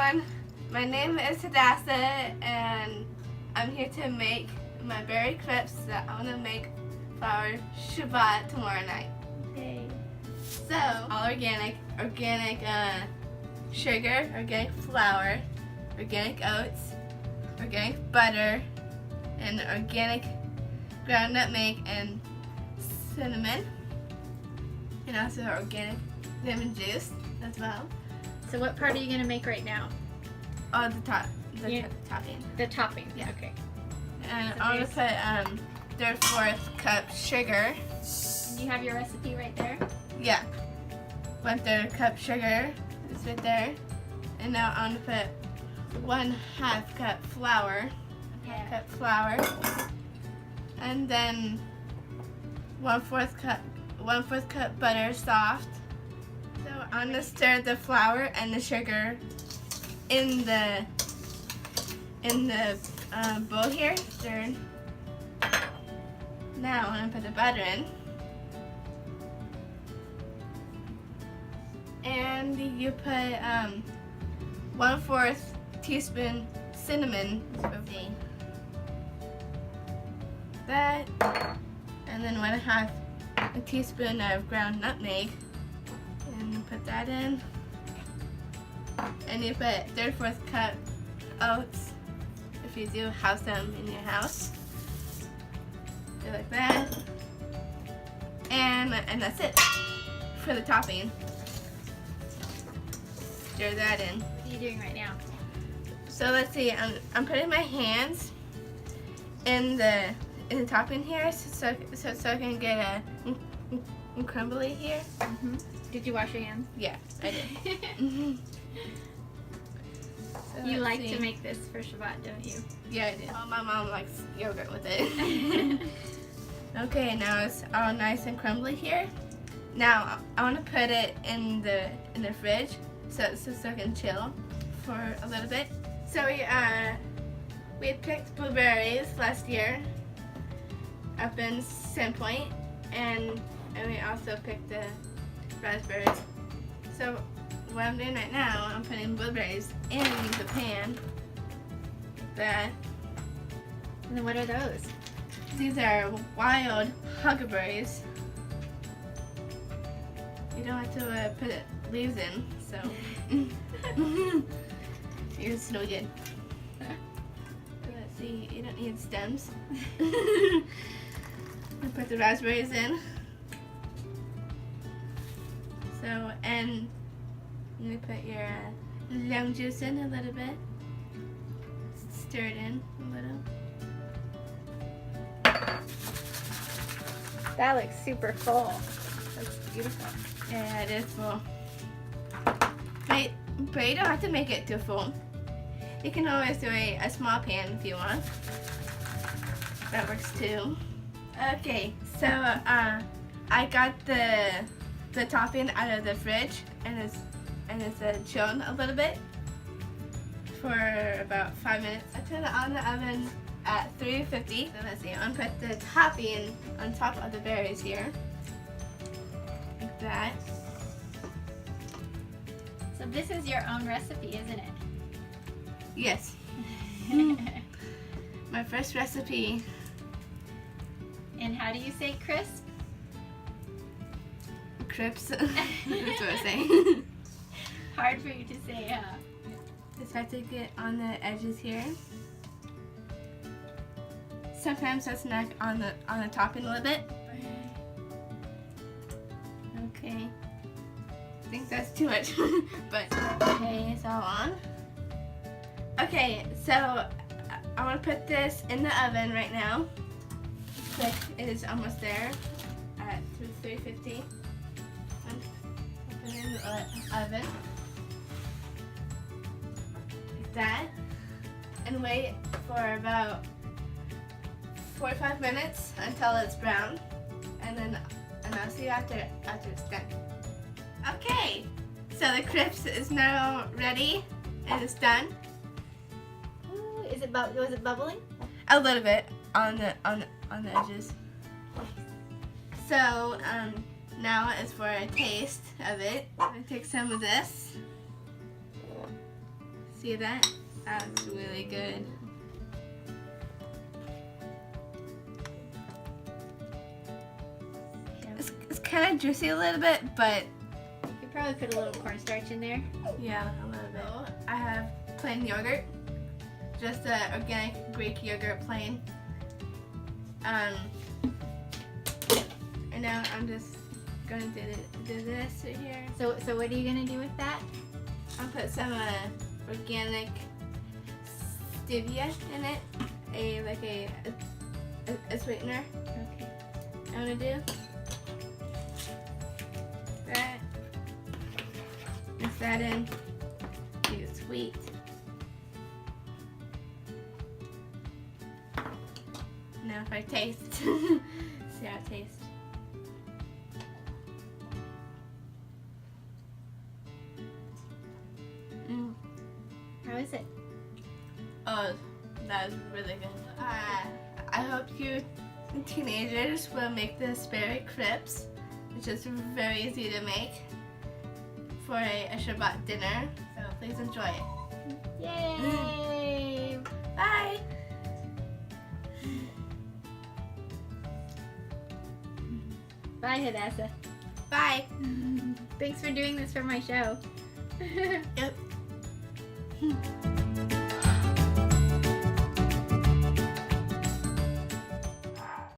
everyone, my name is Hadassah and I'm here to make my berry crepes that I want to make for our Shabbat tomorrow night. Yay. So, all organic sugar, organic flour, organic oats, organic butter, and organic ground nutmeg and cinnamon, and also organic lemon juice as well. So what part are you going to make right now? Oh, the topping. The topping. Yeah. Okay. And So I'm gonna put 1/4 cup sugar. And you have your recipe right there? Yeah. 1/3 cup sugar is right there. And now I'm gonna put 1/2 cup flour. Yeah. Cup flour. And then 1/4 cup butter soft. So I'm gonna stir the flour and the sugar in the bowl here. Stir. Now I'm gonna put the butter in. And you put 1/4 teaspoon cinnamon. That, and then 1/2 a teaspoon of ground nutmeg, and you put that in. And you put 3/4 cup oats, if you do have some in your house. Do like that, and that's it for the topping. Stir that in. What are you doing right now? So let's see. I'm putting my hands in the topping here, so I can get a crumbly here. Mm-hmm. Did you wash your hands? Yeah, I did. So You let's like see. to make this for Shabbat, don't you? Yeah, I do. Oh, my mom likes yogurt with it. Okay, now it's all nice and crumbly here. Now I want to put it in the fridge so it can chill for a little bit. So we had picked blueberries last year up in Sandpoint, and we also picked the raspberries. So what I'm doing right now, I'm putting blueberries in the pan. Like that. And then what are those? These are wild huckleberries. You don't have to put leaves in, so it's no good. Let's see, you don't need stems. I put the raspberries in. So, and you put your lemon juice in a little bit. Stir it in a little. That looks super full. That's beautiful. Yeah, it is full. But you don't have to make it too full. You can always do a small pan if you want. That works too. Okay, so I got the topping out of the fridge, and it's chilled a little bit for about 5 minutes. I turned it on the oven at 350. So let's see, I'm gonna put the topping on top of the berries here, like that. So this is your own recipe, isn't it? Yes. My first recipe. And how do you say crisp? Crisps. That's what I say. Hard for you to say, huh? Just have to get on the edges here. Sometimes that's not on the topping a little bit. Okay. I think that's too much, but okay, it's all on. Okay, so I want to put this in the oven right now. Like, it is almost there at 350. Put it in the oven like that, and wait for about 45 minutes until it's brown, and I'll see you after it's done. Okay, so the crisps is now ready and it's done. Ooh, was it bubbling? A little bit on the edges. So now is for a taste of it. I take some of this. See that? That looks really good. It's kind of juicy a little bit, but You could probably put a little cornstarch in there. yeah, a little bit. I have plain yogurt, just organic Greek yogurt, plain. And now I'm just gonna do this right here. So what are you gonna do with that? I'll put some organic stevia in it, a sweetener. Okay. I'm gonna do that. Mix that in. Do it sweet. Now if I taste, see how it tastes. How is it? Oh, that is really good. I hope you teenagers will make the asparagus crepes, which is very easy to make for a Shabbat dinner. So please enjoy it. Yay! Bye. Bye, Hadassah. Bye. Thanks for doing this for my show. Yep.